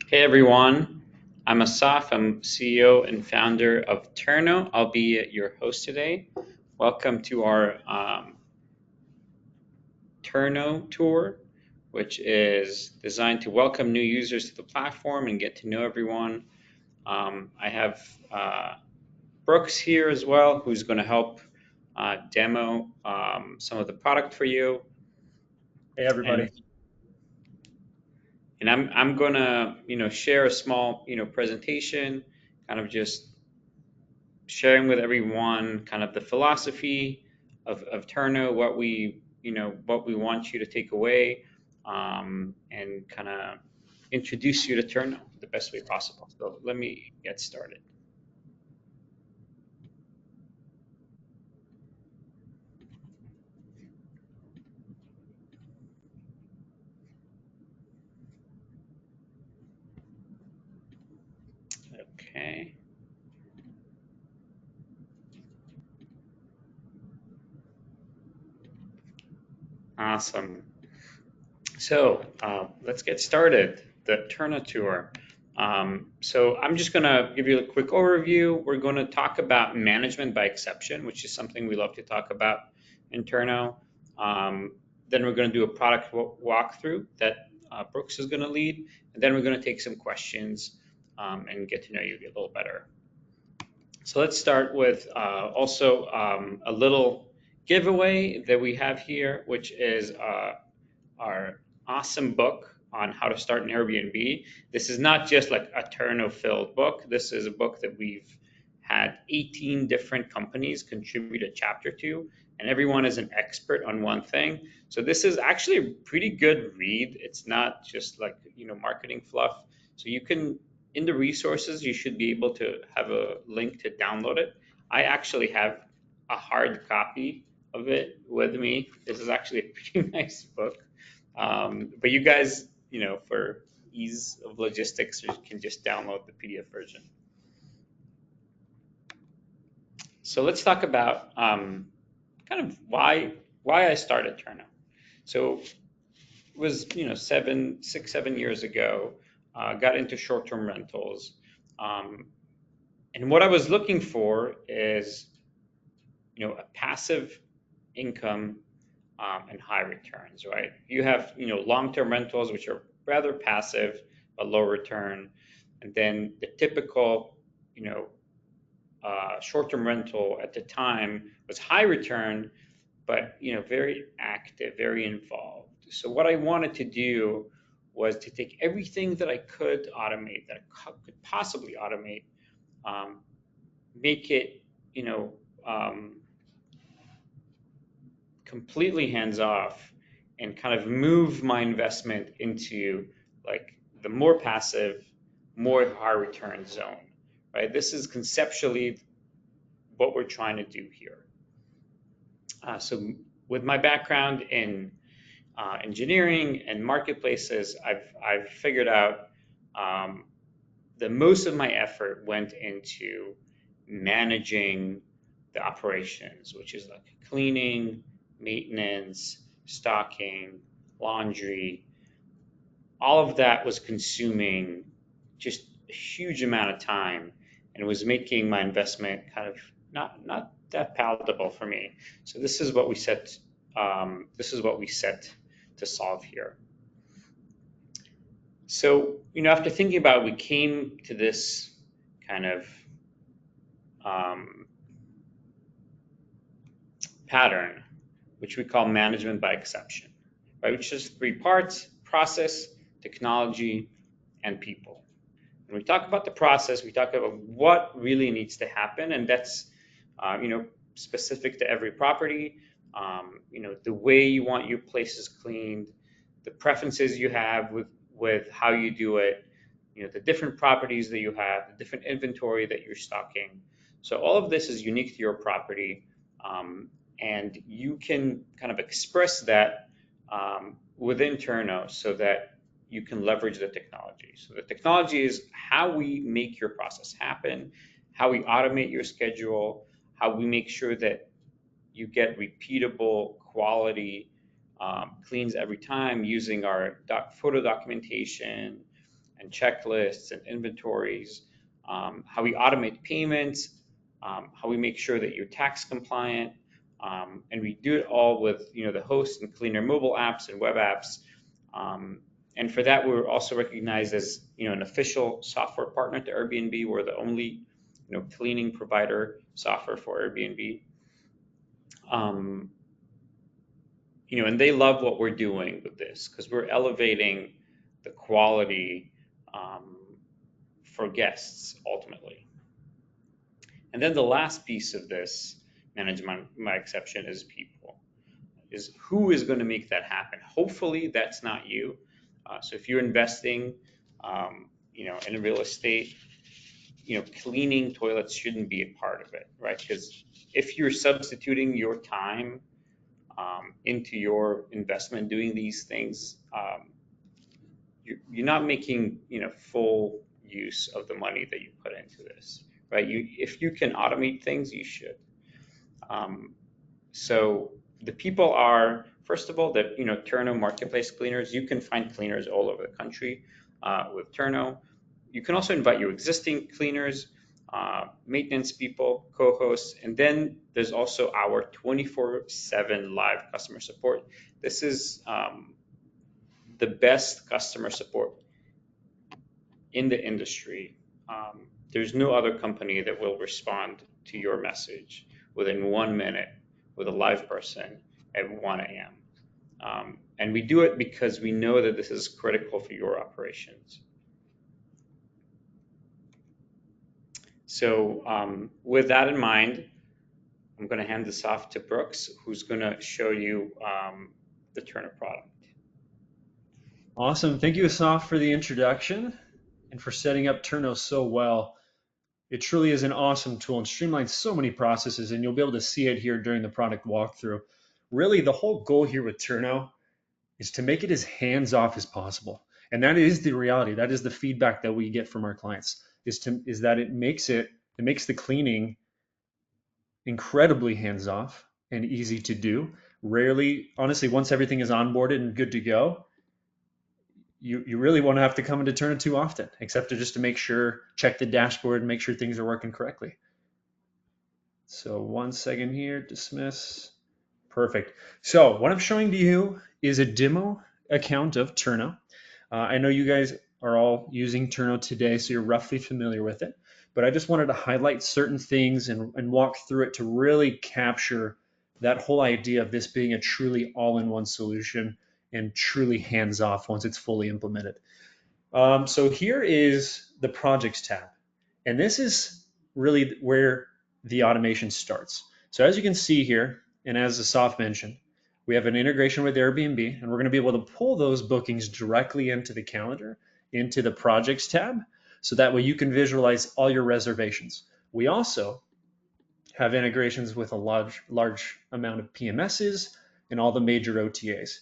Hey everyone, I'm Assaf. I'm CEO and founder of Turno. I'll be your host today. Welcome to our Turno tour, which is designed to welcome new users to the platform and get to know everyone. I have Brooks here as well, who's going to help demo some of the product for you. Hey And everybody. I'm gonna share a small presentation, kind of just sharing with everyone kind of the philosophy of Turno, what we want you to take away, and kind of introduce you to Turno the best way possible. So let me get started. Okay, awesome. So let's get started. The Turno tour. So I'm just gonna give you a quick overview. We're going to talk about management by exception, which is something we love to talk about in Turno. Um, then we're going to do a product walkthrough that Brooks is going to lead, and then we're going to take some questions and get to know you a little better. So let's start with also a little giveaway that we have here, which is our awesome book on how to start an Airbnb. This is not just like a Turno-filled book. This is a book that we've had 18 different companies contribute a chapter to, and everyone is an expert on one thing. So this is actually a pretty good read. It's not just like, marketing fluff. So you can, in the resources, you should be able to have a link to download it. I actually have a hard copy of it with me. This is actually a pretty nice book. But you guys, for ease of logistics, you can just download the PDF version. So let's talk about kind of why I started Turno. So it was 7 years ago. Got into short-term rentals, um, and what I was looking for is a passive income and high returns, right? You have, long-term rentals, which are rather passive, but low return. And then the typical, you know, short-term rental at the time was high return, but, very active, very involved. So what I wanted to do was to take everything that I could automate, that I could possibly automate, um, make it, you know, um, completely hands off and kind of move my investment into like the more passive, more high return zone, right? This is conceptually what we're trying to do here. So with my background in engineering and marketplaces, I've figured out um, that most of my effort went into managing the operations, which is like cleaning, maintenance, stocking, laundry. All of that was consuming just a huge amount of time and was making my investment kind of not that palatable for me. So this is what we set. This is what we set to solve here. So after thinking about it, we came to this kind of um, pattern, which we call management by exception, right? Which is three parts: process, technology, and people. When we talk about the process, we talk about what really needs to happen, and that's specific to every property. The way you want your places cleaned, the preferences you have with how you do it, the different properties that you have, the different inventory that you're stocking. So all of this is unique to your property, um, and you can kind of express that within Turno so that you can leverage the technology. So the technology is how we make your process happen, how we automate your schedule, how we make sure that you get repeatable quality cleans every time using our photo documentation and checklists and inventories, how we automate payments, how we make sure that you're tax compliant, and we do it all with the host and cleaner mobile apps and web apps. And for that, we were also recognized as an official software partner to Airbnb. We're the only cleaning provider software for Airbnb. And they love what we're doing with this because we're elevating the quality for guests ultimately. And then the last piece of this management, my exception, is people. Is who is going to make that happen? Hopefully, that's not you. So if you're investing, in real estate, cleaning toilets shouldn't be a part of it, right? Because if you're substituting your time into your investment doing these things, you're not making full use of the money that you put into this, right? If you can automate things, you should. So the people are, first of all, that Turno marketplace cleaners. You can find cleaners all over the country with Turno. You can also invite your existing cleaners, maintenance people, co-hosts, and then there's also our 24/7 live customer support. This is the best customer support in the industry. There's no other company that will respond to your message within 1 minute with a live person at 1 a.m. And we do it because we know that this is critical for your operations. So with that in mind, I'm going to hand this off to Brooks, who's going to show you the Turno product. Awesome. Thank you, Assaf, for the introduction and for setting up Turno so well. It truly is an awesome tool and streamlines so many processes, and you'll be able to see it here during the product walkthrough. Really, the whole goal here with Turno is to make it as hands-off as possible. And that is the reality. That is the feedback that we get from our clients, is that it makes the cleaning incredibly hands-off and easy to do. Rarely, honestly, once everything is onboarded and good to go, you really won't have to come into Turno too often, except just to make sure, check the dashboard and make sure things are working correctly. So 1 second here, dismiss. Perfect. So what I'm showing to you is a demo account of Turno. I know you guys are all using Turno today, so you're roughly familiar with it, but I just wanted to highlight certain things and walk through it to really capture that whole idea of this being a truly all-in-one solution and truly hands-off once it's fully implemented. So here is the projects tab, and this is really where the automation starts. So as you can see here, and as Assaf mentioned, we have an integration with Airbnb, and we're going to be able to pull those bookings directly into the calendar, into the projects tab, so that way you can visualize all your reservations. We also have integrations with a large amount of PMSs and all the major OTAs.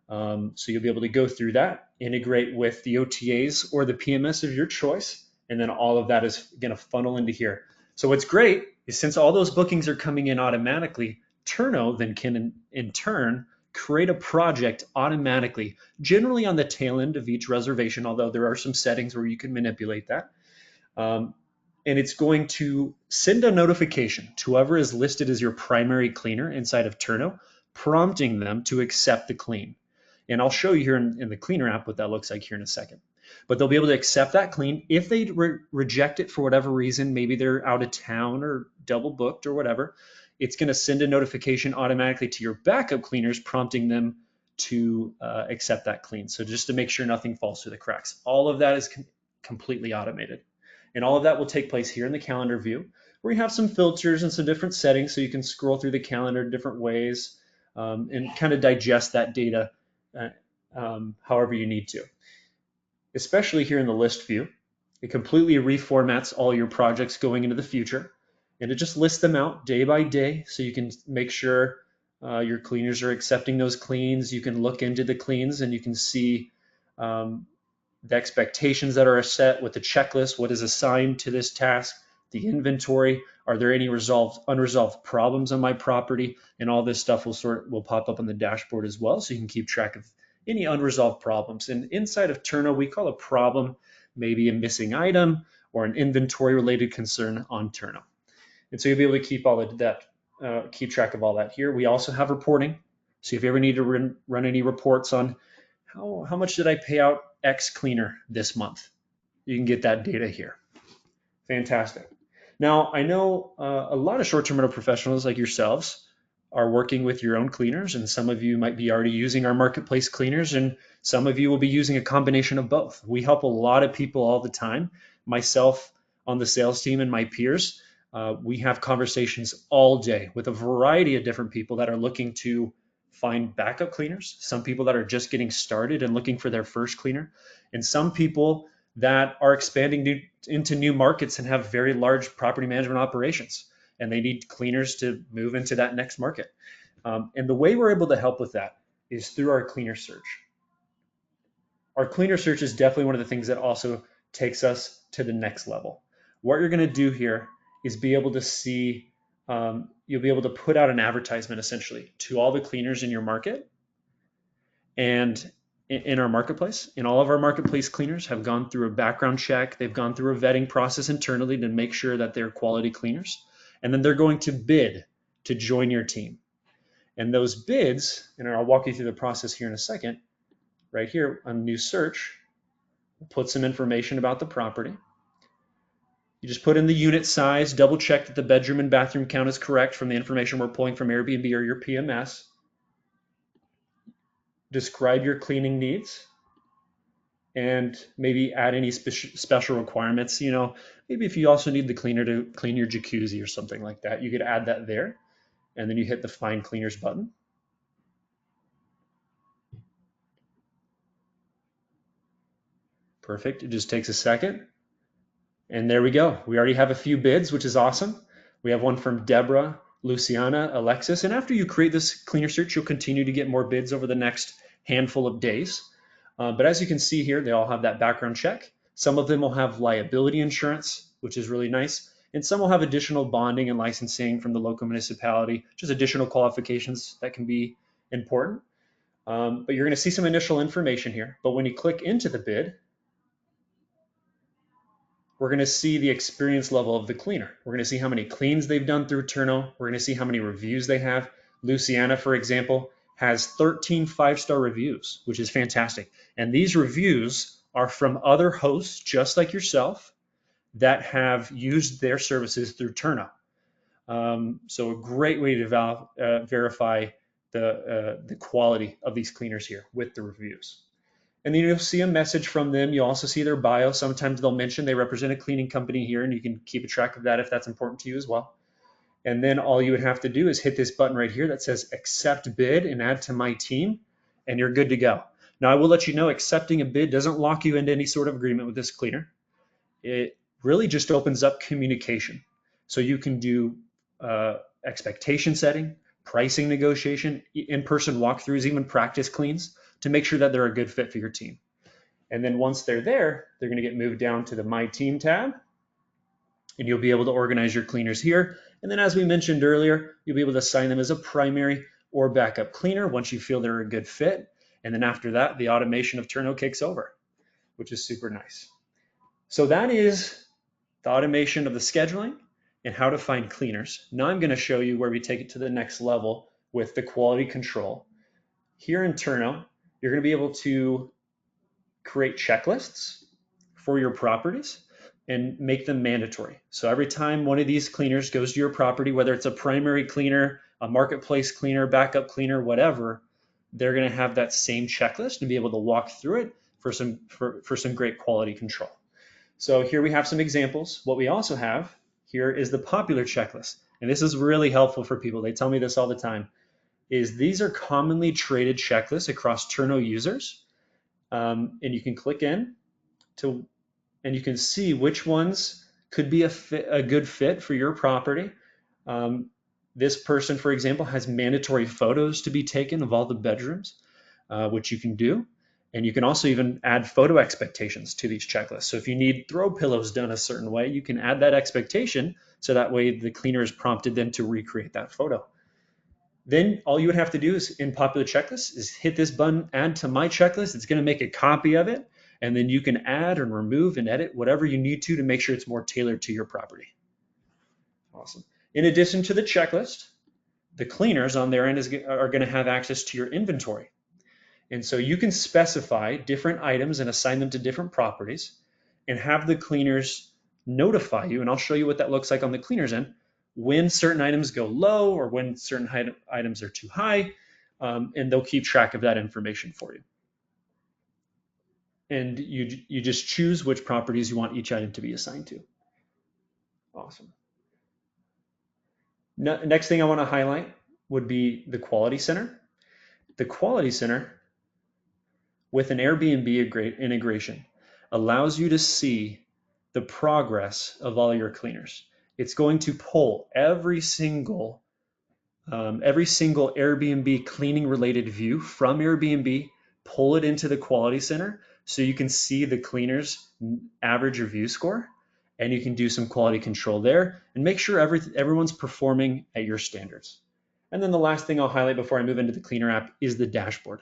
So you'll be able to go through that, integrate with the OTAs or the PMS of your choice, and then all of that is going to funnel into here. So what's great is since all those bookings are coming in automatically, Turno then can in turn create a project automatically, generally on the tail end of each reservation, although there are some settings where you can manipulate that. And it's going to send a notification to whoever is listed as your primary cleaner inside of Turno, prompting them to accept the clean. And I'll show you here in the cleaner app what that looks like here in a second. But they'll be able to accept that clean. If they reject it for whatever reason, maybe they're out of town or double booked or whatever, it's going to send a notification automatically to your backup cleaners, prompting them to accept that clean. So just to make sure nothing falls through the cracks. All of that is completely automated. And all of that will take place here in the calendar view, where you have some filters and some different settings so you can scroll through the calendar different ways and kind of digest that data however you need to. Especially here in the list view, it completely reformats all your projects going into the future, and it just lists them out day by day so you can make sure your cleaners are accepting those cleans. You can look into the cleans and you can see the expectations that are set with the checklist, what is assigned to this task, the inventory, are there any unresolved problems on my property, and all this stuff will pop up on the dashboard as well, so you can keep track of any unresolved problems. And inside of Turno, we call a problem maybe a missing item or an inventory related concern on Turno. And so you'll be able to keep all of that, keep track of all that here. We also have reporting. So if you ever need to run any reports on how much did I pay out X cleaner this month, you can get that data here. Fantastic. Now, I know a lot of short-term rental professionals like yourselves are working with your own cleaners, and some of you might be already using our marketplace cleaners, and some of you will be using a combination of both. We help a lot of people all the time. Myself on the sales team and my peers, we have conversations all day with a variety of different people that are looking to find backup cleaners, some people that are just getting started and looking for their first cleaner, and some people that are expanding into new markets and have very large property management operations, and they need cleaners to move into that next market. And the way we're able to help with that is through our cleaner search. Our cleaner search is definitely one of the things that also takes us to the next level. What you're going to do here is be able to see, you'll be able to put out an advertisement essentially to all the cleaners in your market and in our marketplace. And all of our marketplace cleaners have gone through a background check. They've gone through a vetting process internally to make sure that they're quality cleaners. And then they're going to bid to join your team. And those bids, and I'll walk you through the process here in a second, right here on new search, we'll put some information about the property. You just put in the unit size, double check that the bedroom and bathroom count is correct from the information we're pulling from Airbnb or your PMS. Describe your cleaning needs and maybe add any special requirements. You know, maybe if you also need the cleaner to clean your jacuzzi or something like that, you could add that there. And then you hit the Find Cleaners button. Perfect. It just takes a second. And there we go. We already have a few bids, which is awesome. We have one from Deborah, Luciana, Alexis. And after you create this cleaner search, you'll continue to get more bids over the next handful of days. But as you can see here, they all have that background check. Some of them will have liability insurance, which is really nice. And some will have additional bonding and licensing from the local municipality, just additional qualifications that can be important. But you're going to see some initial information here. But when you click into the bid, we're going to see the experience level of the cleaner. We're going to see how many cleans they've done through Turno. We're going to see how many reviews they have. Luciana, for example, has 13 5-star reviews, which is fantastic. And these reviews are from other hosts just like yourself that have used their services through Turno. So a great way to verify the quality of these cleaners here with the reviews. And then you'll see a message from them. You'll also see their bio. Sometimes they'll mention they represent a cleaning company here, and you can keep a track of that if that's important to you as well. And then all you would have to do is hit this button right here that says accept bid and add to my team, and you're good to go. Now, I will let you know accepting a bid doesn't lock you into any sort of agreement with this cleaner. It really just opens up communication. So you can do expectation setting, pricing negotiation, in-person walkthroughs, even practice cleans to make sure that they're a good fit for your team. And then once they're there, they're going to get moved down to the My Team tab, and you'll be able to organize your cleaners here. And then as we mentioned earlier, you'll be able to assign them as a primary or backup cleaner once you feel they're a good fit. And then after that, the automation of Turno kicks over, which is super nice. So that is the automation of the scheduling and how to find cleaners. Now I'm going to show you where we take it to the next level with the quality control. Here in Turno, you're going to be able to create checklists for your properties and make them mandatory. So every time one of these cleaners goes to your property, whether it's a primary cleaner, a marketplace cleaner, backup cleaner, whatever, they're going to have that same checklist and be able to walk through it for some great quality control. So here we have some examples. What we also have here is the popular checklist. And this is really helpful for people. They tell me this all the time, is these are commonly traded checklists across Turno users. And you can click in to, and you can see which ones could be a good fit for your property. This person, for example, has mandatory photos to be taken of all the bedrooms, which you can do. And you can also even add photo expectations to these checklists. So if you need throw pillows done a certain way, you can add that expectation so that way the cleaner is prompted then to recreate that photo. Then all you would have to do is in popular checklists is hit this button, add to my checklist. It's going to make a copy of it. And then you can add and remove and edit whatever you need to make sure it's more tailored to your property. Awesome. In addition to the checklist, the cleaners on their end are going to have access to your inventory. And so you can specify different items and assign them to different properties and have the cleaners notify you. And I'll show you what that looks like on the cleaners end when certain items go low or when certain items are too high. And they'll keep track of that information for you. And you just choose which properties you want each item to be assigned to. Awesome. Next thing I want to highlight would be the quality center. The quality center with an Airbnb integration allows you to see the progress of all your cleaners. It's going to pull every single Airbnb cleaning related view from Airbnb, pull it into the quality center so you can see the cleaners average review score, and you can do some quality control there and make sure everyone's performing at your standards. And then the last thing I'll highlight before I move into the cleaner app is the dashboard.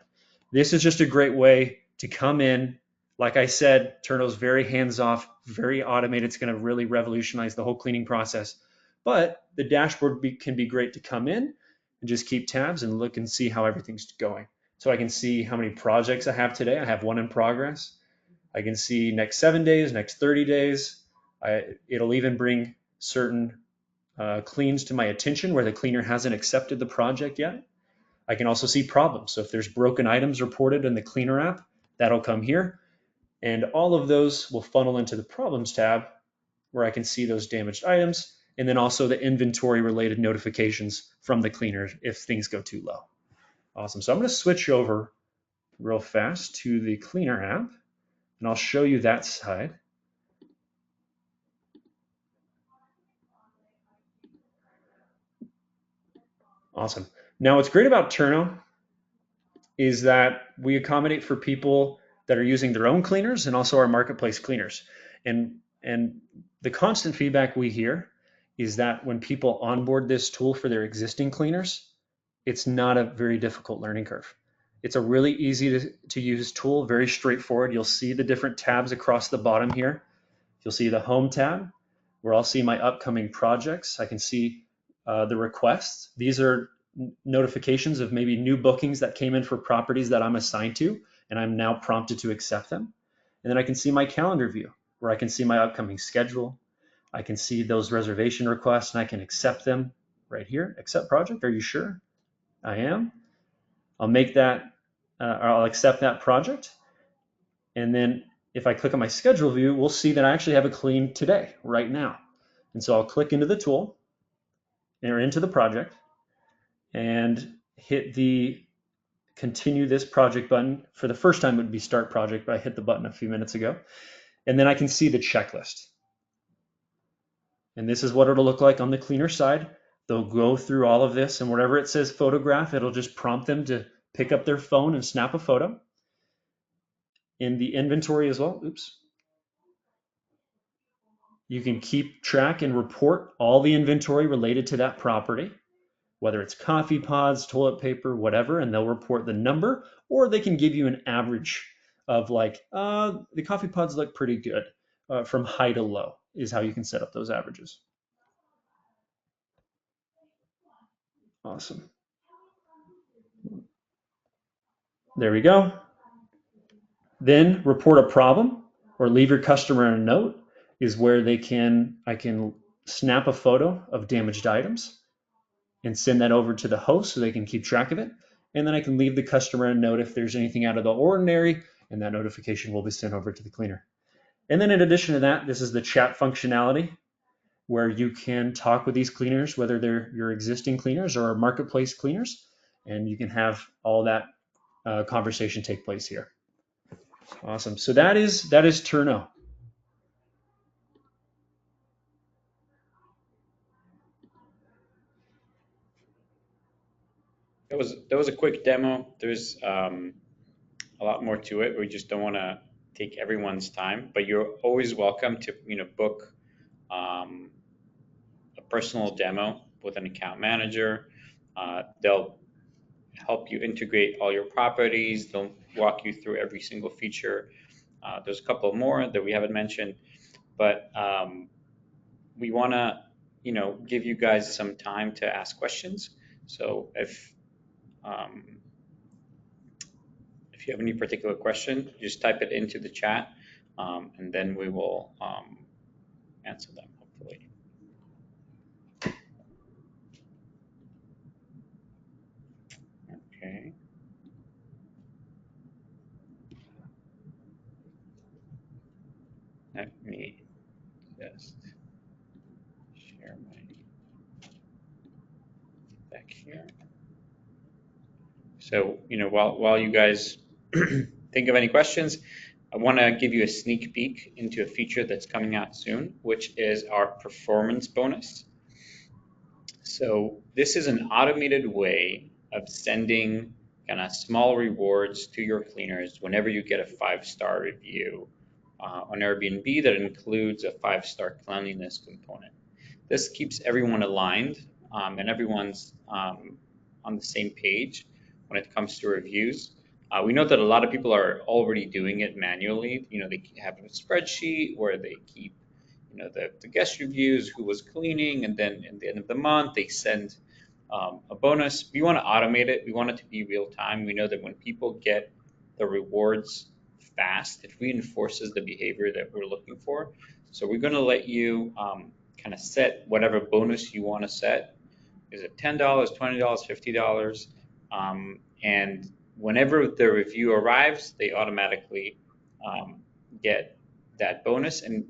This is just a great way to come in. Like I said, Turno's very hands-off, very automated. It's going to really revolutionize the whole cleaning process. But the dashboard can be great to come in and just keep tabs and look and see how everything's going. So I can see how many projects I have today. I have one in progress. I can see next 7 days, next 30 days. It'll even bring certain cleans to my attention where the cleaner hasn't accepted the project yet. I can also see problems. So if there's broken items reported in the cleaner app, that'll come here. And all of those will funnel into the problems tab where I can see those damaged items, and then also the inventory related notifications from the cleaner if things go too low. Awesome. So I'm going to switch over real fast to the cleaner app, and I'll show you that side. Awesome. Now what's great about Turno is that we accommodate for people that are using their own cleaners and also our marketplace cleaners. And the constant feedback we hear is that when people onboard this tool for their existing cleaners, it's not a very difficult learning curve. It's a really easy to use tool, very straightforward. You'll see the different tabs across the bottom here. You'll see the home tab where I'll see my upcoming projects. I can see the requests. These are notifications of maybe new bookings that came in for properties that I'm assigned to, and I'm now prompted to accept them. And then I can see my calendar view where I can see my upcoming schedule. I can see those reservation requests and I can accept them right here. Accept project. Are you sure? I am. I'll make that, I'll accept that project. And then if I click on my schedule view, we'll see that I actually have a clean today, right now. And so I'll click into the tool or into the project and hit the continue this project button. For the first time, it would be start project, but I hit the button a few minutes ago. And then I can see the checklist. And this is what it'll look like on the cleaner side. They'll go through all of this, and wherever it says photograph, it'll just prompt them to pick up their phone and snap a photo. In the inventory as well, you can keep track and report all the inventory related to that property, whether it's coffee pods, toilet paper, whatever, and they'll report the number, or they can give you an average of like, the coffee pods look pretty good from high to low is how you can set up those averages. Awesome. There we go. Then report a problem or leave your customer a note is where I can snap a photo of damaged items and send that over to the host so they can keep track of it. And then I can leave the customer a note if there's anything out of the ordinary, and that notification will be sent over to the cleaner. And then in addition to that, this is the chat functionality where you can talk with these cleaners, whether they're your existing cleaners or marketplace cleaners, and you can have all that conversation take place here. Awesome. So that is Turno. That was a quick demo. There's a lot more to it. We just don't want to take everyone's time, but you're always welcome to book um, a personal demo with an account manager. They'll help you integrate all your properties. They'll walk you through every single feature. There's a couple more that we haven't mentioned, but we want to, give you guys some time to ask questions. So if you have any particular question, just type it into the chat, and then we will answer them, hopefully. Okay. Let me just share my back here. So, while you guys think of any questions, I want to give you a sneak peek into a feature that's coming out soon, which is our performance bonus. So this is an automated way of sending kind of small rewards to your cleaners whenever you get a 5-star review on Airbnb that includes a 5-star cleanliness component. This keeps everyone aligned and everyone's on the same page when it comes to reviews. We know that a lot of people are already doing it manually. They have a spreadsheet where they keep, the guest reviews, who was cleaning, and then at the end of the month they send a bonus. We want to automate it. We want it to be real time. We know that when people get the rewards fast, it reinforces the behavior that we're looking for. So we're going to let you kind of set whatever bonus you want to set. Is it $10, $20, $50? And whenever the review arrives, they automatically get that bonus. And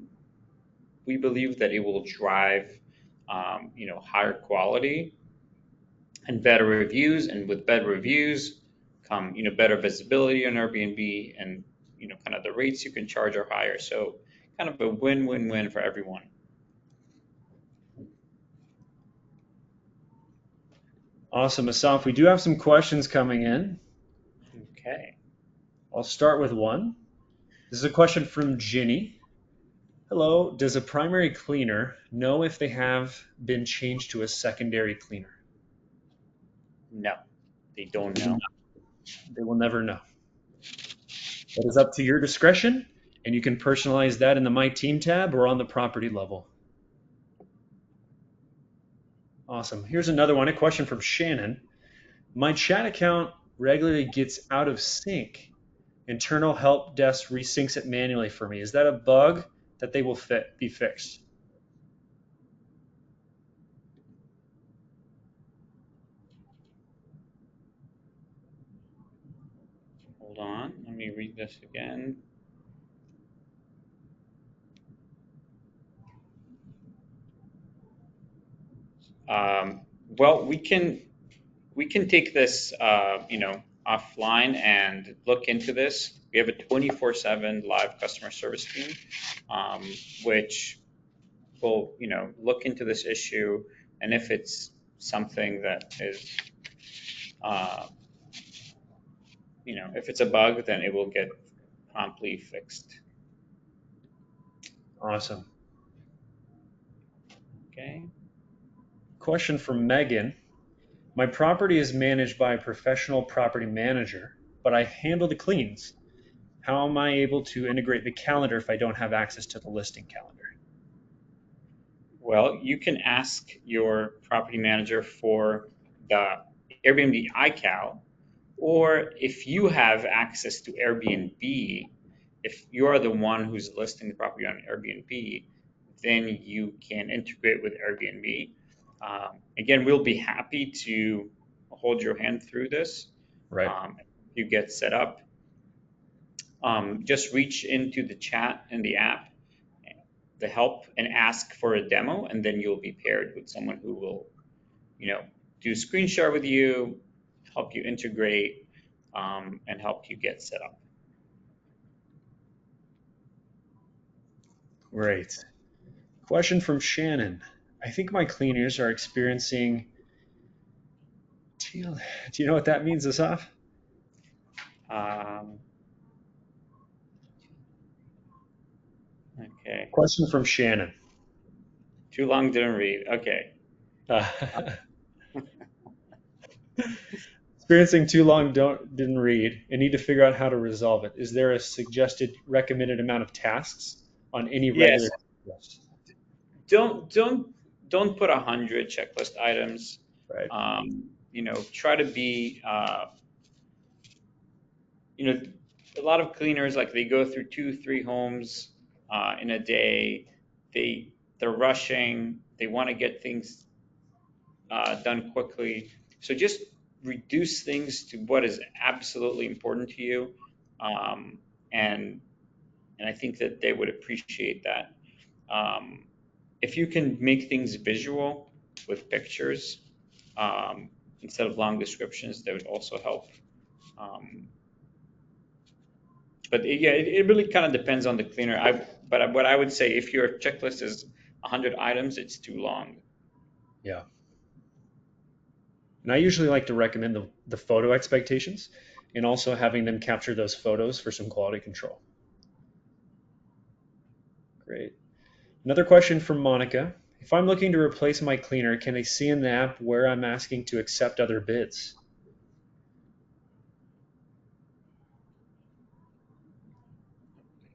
we believe that it will drive, higher quality and better reviews. And with better reviews come, better visibility on Airbnb, and, kind of the rates you can charge are higher. So kind of a win-win-win for everyone. Awesome, Assaf. We do have some questions coming in. Okay. I'll start with one. This is a question from Ginny. Hello, does a primary cleaner know if they have been changed to a secondary cleaner? No, they don't know. They will never know. That is up to your discretion, and you can personalize that in the My Team tab or on the property level. Awesome. Here's another one, a question from Shannon. My chat account regularly gets out of sync. Internal help desk resyncs it manually for me. Is that a bug that they will be fixed? Hold on, let me read this again. Well, we can take this, offline and look into this. We have a 24/7 live customer service team, which will, look into this issue, and if it's something that is, if it's a bug, then it will get promptly fixed. Awesome. Okay. Question from Megan. My property is managed by a professional property manager, but I handle the cleans. How am I able to integrate the calendar if I don't have access to the listing calendar? Well, you can ask your property manager for the Airbnb iCal, or if you have access to Airbnb, if you're the one who's listing the property on Airbnb, then you can integrate with Airbnb. Again, we'll be happy to hold your hand through this. Right. You get set up. Just reach into the chat in the app, the help, and ask for a demo, and then you'll be paired with someone who will, do screen share with you, help you integrate, and help you get set up. Great. Question from Shannon. I think my cleaners are experiencing Do you know what that means, Assaf? Okay. Question from Shannon. Too long, didn't read. Okay. Experiencing too long didn't read and need to figure out how to resolve it. Is there a suggested recommended amount of tasks on any Yes, regular checklist? don't don't don't put 100 checklist items. Right. Try to be you know, a lot of cleaners, like, they go through 2, 3 homes in a day. They're rushing. They want to get things done quickly. So just reduce things to what is absolutely important to you, um, and I think that they would appreciate that. Um, if you can make things visual with pictures, um, instead of long descriptions, that would also help. Um, yeah, it really kind of depends on the cleaner. But what I would say, if your checklist is 100 items, it's too long. Yeah. And I usually like to recommend the photo expectations and also having them capture those photos for some quality control. Great. Another question from Monica. If I'm looking to replace my cleaner, can they see in the app where I'm asking to accept other bids?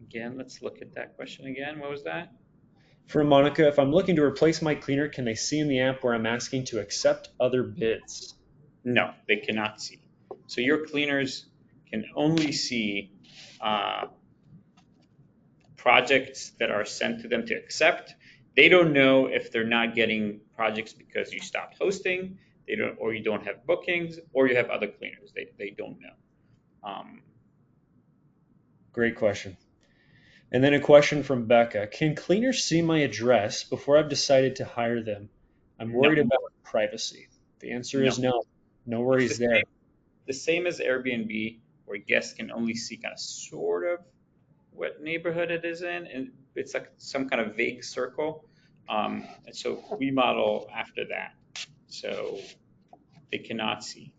Again, let's look at that question again. What was that? From Monica, if I'm looking to replace my cleaner, can they see in the app where I'm asking to accept other bids? No, they cannot see. So your cleaners can only see uh, projects that are sent to them to accept. They don't know if they're not getting projects because you stopped hosting, they don't, or you don't have bookings, or you have other cleaners. They don't know. Um, Great question. And then a question from Becca. Can cleaners see my address before I've decided to hire them? I'm no, worried about privacy. The answer no. is no. No It's worries there. the same as Airbnb, where guests can only see kind of sort of what neighborhood it is in, and it's like some kind of vague circle. And so we model after that. So they cannot see.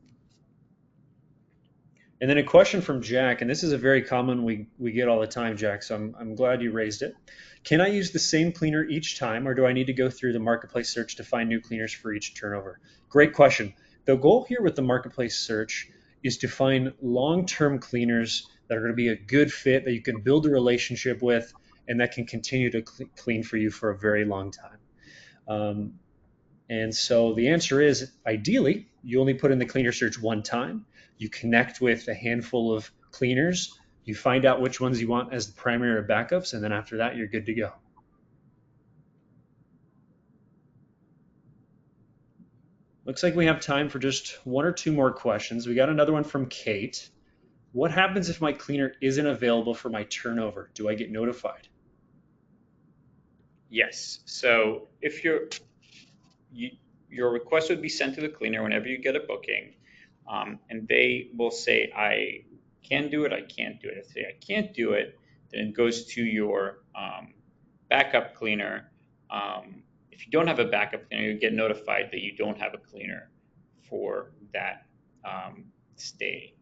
And then a question from Jack, and this is a very common we get all the time, Jack. So I'm glad you raised it. Can I use the same cleaner each time, or do I need to go through the marketplace search to find new cleaners for each turnover? Great question. The goal here with the marketplace search is to find long-term cleaners that are going to be a good fit that you can build a relationship with, and that can continue to clean for you for a very long time. Um, and so the answer is ideally, you only put in the cleaner search one time. You connect with a handful of cleaners. You find out which ones you want as the primary or backups. And then after that, you're good to go. Looks like we have time for just one or two more questions. We got another one from Kate. What happens if my cleaner isn't available for my turnover? Do I get notified? Yes. So if you, your request would be sent to the cleaner whenever you get a booking, and they will say, I can do it, I can't do it. If they say, I can't do it, then it goes to your backup cleaner. If you don't have a backup cleaner, you get notified that you don't have a cleaner for that stay.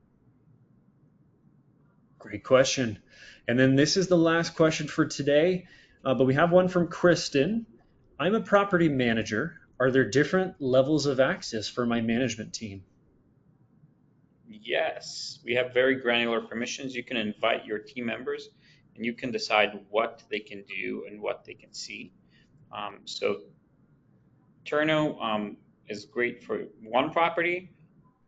Great question. And then this is the last question for today, but we have one from Kristen. I'm a property manager. Are there different levels of access for my management team? Yes, we have very granular permissions. You can invite your team members and you can decide what they can do and what they can see. So Turno is great for one property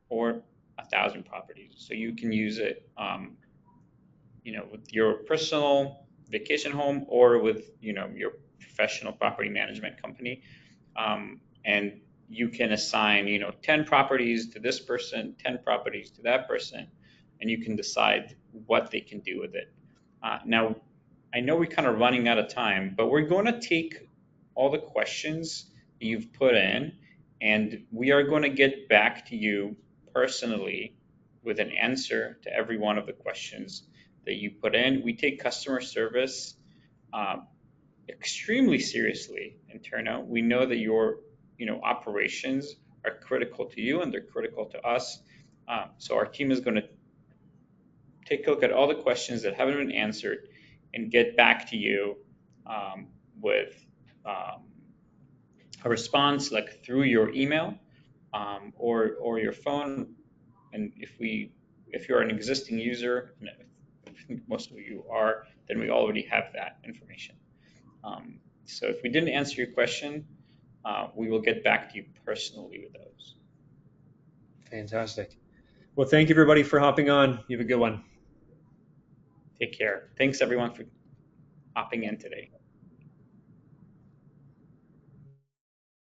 or 1,000 properties. So you can use it, with your personal vacation home or with, your professional property management company. And you can assign, 10 properties to this person, 10 properties to that person, and you can decide what they can do with it. Now, I know we're kind of running out of time, but we're going to take all the questions that you've put in, and we are going to get back to you personally with an answer to every one of the questions that you put in. We take customer service um, extremely seriously in Turno. We know that your, operations are critical to you and they're critical to us. So our team is going to take a look at all the questions that haven't been answered and get back to you with um, a response, like through your email or your phone. And if you're an existing user, and I think most of you are, then we already have that information. So if we didn't answer your question, we will get back to you personally with those. Fantastic. Well, thank you everybody for hopping on. You have a good one. Take care. Thanks everyone for hopping in today.